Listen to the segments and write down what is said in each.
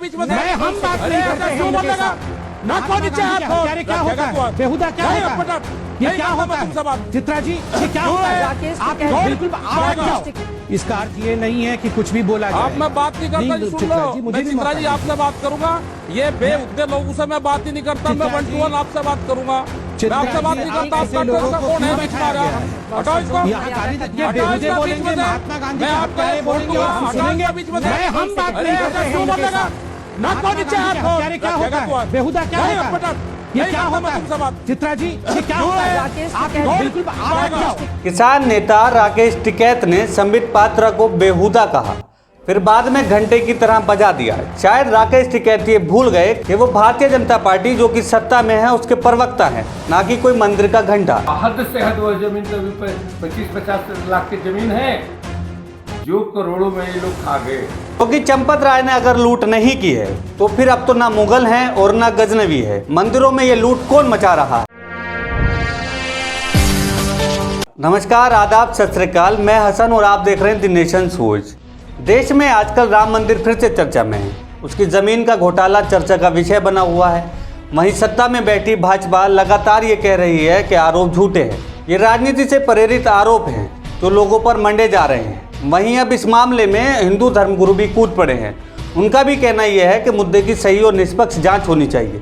बीच में मैं हम बात नहीं करते हैं उनके साथ। नाक को नीचे हाथ धो। क्या होता है बेहुदा, क्या होता है ये, क्या होता है चित्रा जी, ये क्या होता है? आप बिल्कुल आप जाओ। इसका अर्थ ये नहीं है कि कुछ भी बोला जाए। आप मैं बात नहीं करता, सुन लो। मैं चित्रा जी आपसे बात करूंगा, ये बेहुदे लोगों से मैं बात ही नहीं करता। मैं 1 to 1 आपसे बात करूंगा। मैं आपसे बात नहीं करता। आपका कौन है बीच में? हटाओ इसको। ये बेहुदे बोलेंगे, महात्मा गांधी के बोलेंगे, आप सुनेंगे बीच में। मैं हम बात नहीं करते हैं। नाक को नीचे हाथ धो। क्या होता है बेहुदा, क्या होता है ये, क्या होता है चित्रा जी, ये क्या होता है? आप बिल्कुल आप जाओ। किसान नेता राकेश टिकैत ने संबित पात्रा को बेहुदा कहा, फिर बाद में घंटे की तरह बजा दिया। शायद राकेश टिकैत ये भूल गए कि वो भारतीय जनता पार्टी जो कि सत्ता में है उसके प्रवक्ता हैं, ना कि कोई मंदिर का घंटा। हद से हद वो जमीन तो 25-50 लाख की जमीन है जो करोड़ों में ये लोग खा गए। क्योंकि चंपत राय ने अगर लूट नहीं की है तो फिर अब तो ना मुगल हैं और ना गजनवी है। मंदिरों में ये लूट कौन मचा रहा है? नमस्कार, आदाब, सत श्री अकाल। मैं हसन और आप देख रहे हैं द नेशन सोच। देश में आजकल राम मंदिर फिर से चर्चा में है। उसकी जमीन का घोटाला चर्चा का विषय बना हुआ है। वहीं सत्ता में बैठी भाजपा लगातार ये कह रही है कि आरोप झूठे हैं। ये राजनीति से प्रेरित आरोप हैं जो लोगों पर मंडे जा रहे हैं। वहीं अब इस मामले में हिंदू धर्मगुरु भी कूद पड़े हैं। उनका भी कहना यह है कि मुद्दे की सही और निष्पक्ष जांच होनी चाहिए।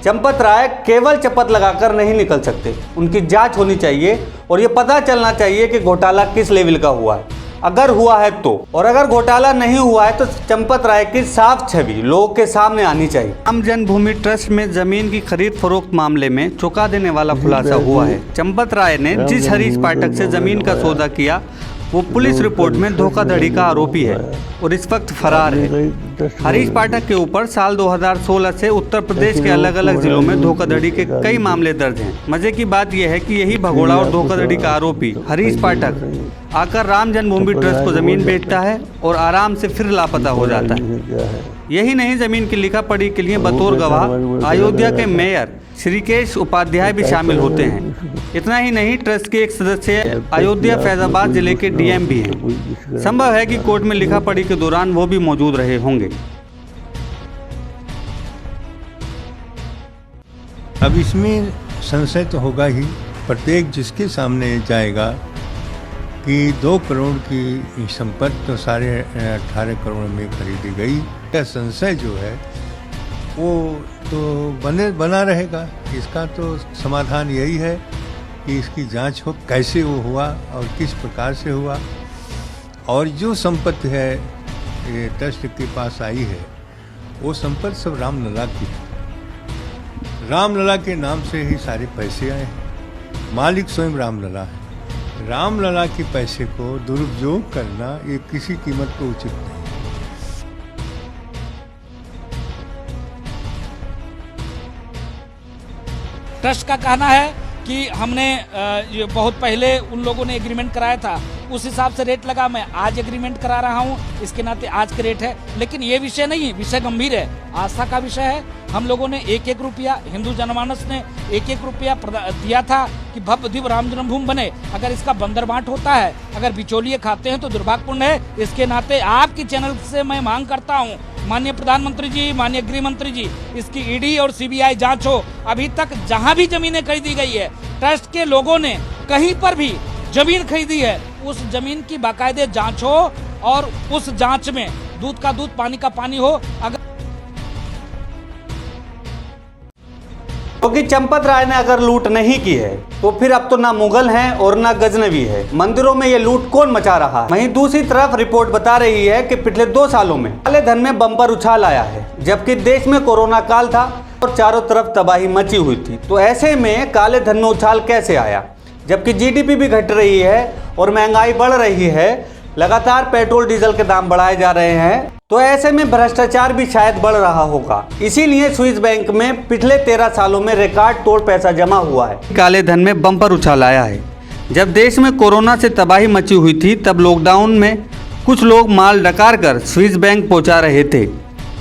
चंपत राय केवल शपथ लगाकर नहीं निकल सकते, उनकी जांच होनी चाहिए और ये पता चलना चाहिए कि घोटाला किस लेवल का हुआ है, अगर हुआ है तो। और अगर घोटाला नहीं हुआ है तो चंपत राय की साफ छवि लोगों के सामने आनी चाहिए। राम जन्मभूमि ट्रस्ट में जमीन की खरीद फरोख्त मामले में चौंका देने वाला खुलासा हुआ है। चंपत राय ने जिस हरीश पाठक से जमीन का सौदा किया वो पुलिस रिपोर्ट में धोखाधड़ी का आरोपी है और इस वक्त फरार है। हरीश पाठक के ऊपर साल 2016 से उत्तर प्रदेश के अलग अलग जिलों में धोखाधड़ी के कई मामले दर्ज हैं। मजे की बात यह है कि यही भगोड़ा और धोखाधड़ी का आरोपी हरीश पाठक आकर राम जन्मभूमि ट्रस्ट को जमीन बेचता है और आराम से फिर लापता हो जाता है। यही नहीं, जमीन की लिखा पढ़ी के लिए बतौर गवाह अयोध्या के मेयर श्रीकेश उपाध्याय भी शामिल होते हैं। इतना ही नहीं, ट्रस्ट के एक सदस्य अयोध्या फैजाबाद जिले के डीएम भी हैं। संभव है कि कोर्ट में लिखा पढ़ी के दौरान वो भी मौजूद रहे होंगे। अब इसमें संशय तो होगा ही। प्रत्येक जिसके सामने जाएगा कि 2 करोड़ की संपत्ति तो 18.5 करोड़ में खरीदी गई, यह संशय जो है वो तो बना रहेगा। इसका तो समाधान यही है कि इसकी जांच हो, कैसे वो हुआ और किस प्रकार से हुआ। और जो संपत्ति है ये ट्रस्ट के पास आई है वो संपत्ति सब रामलला की है। रामलला के नाम से ही सारे पैसे आए हैं। मालिक स्वयं रामलला है। रामलला के पैसे को दुरुपयोग करना ये किसी कीमत पर उचित नहीं। ट्रस्ट का कहना है कि हमने ये बहुत पहले उन लोगों ने एग्रीमेंट कराया था, उस हिसाब से रेट लगा। मैं आज एग्रीमेंट करा रहा हूँ, इसके नाते आज के रेट है। लेकिन ये विषय नहीं, विषय गंभीर है, आस्था का विषय है। हम लोगों ने 1-1 रुपया, हिंदू जनमानस ने 1-1 रुपया दिया था कि भव्य दिव्य राम जन्मभूमि बने। अगर इसका बंदरबांट होता है, अगर बिचौलिए खाते हैं तो दुर्भाग्यपूर्ण है। इसके नाते आपकी चैनल से मैं मांग करता हूँ, माननीय प्रधानमंत्री जी, माननीय गृह मंत्री जी, इसकी ईडी और सीबीआई जांच हो। अभी तक जहां भी जमीनें खरीदी गई है, ट्रस्ट के लोगों ने कहीं पर भी जमीन खरीदी है, उस जमीन की बाकायदे जांच हो और उस जांच में दूध का दूध पानी का पानी हो। अगर क्योंकि चंपत राय ने अगर लूट नहीं की है तो फिर अब तो ना मुगल हैं और ना गजनवी है। मंदिरों में ये लूट कौन मचा रहा है? वहीं दूसरी तरफ रिपोर्ट बता रही है कि पिछले 2 सालों में काले धन में बम्पर उछाल आया है, जबकि देश में कोरोना काल था और चारों तरफ तबाही मची हुई थी। तो ऐसे में काले धन में उछाल कैसे आया, जबकि जीडीपी भी घट रही है और महंगाई बढ़ रही है, लगातार पेट्रोल डीजल के दाम बढ़ाए जा रहे हैं। तो ऐसे में भ्रष्टाचार भी शायद बढ़ रहा होगा। इसीलिए स्विस बैंक में पिछले 13 सालों में रिकॉर्ड तोड़ पैसा जमा हुआ है। काले धन में बम्पर उछाल आया है। जब देश में कोरोना से तबाही मची हुई थी तब लॉकडाउन में कुछ लोग माल डकार कर स्विस बैंक पहुंचा रहे थे।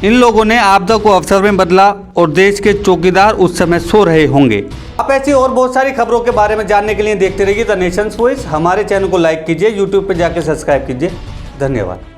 इन लोगों ने आपदा को अवसर में बदला और देश के चौकीदार उस समय सो रहे होंगे। आप ऐसी और बहुत सारी खबरों के बारे में जानने के लिए देखते रहिए द नेशन वॉइस। हमारे चैनल को लाइक कीजिए, यूट्यूब पर जाकर सब्सक्राइब कीजिए। धन्यवाद।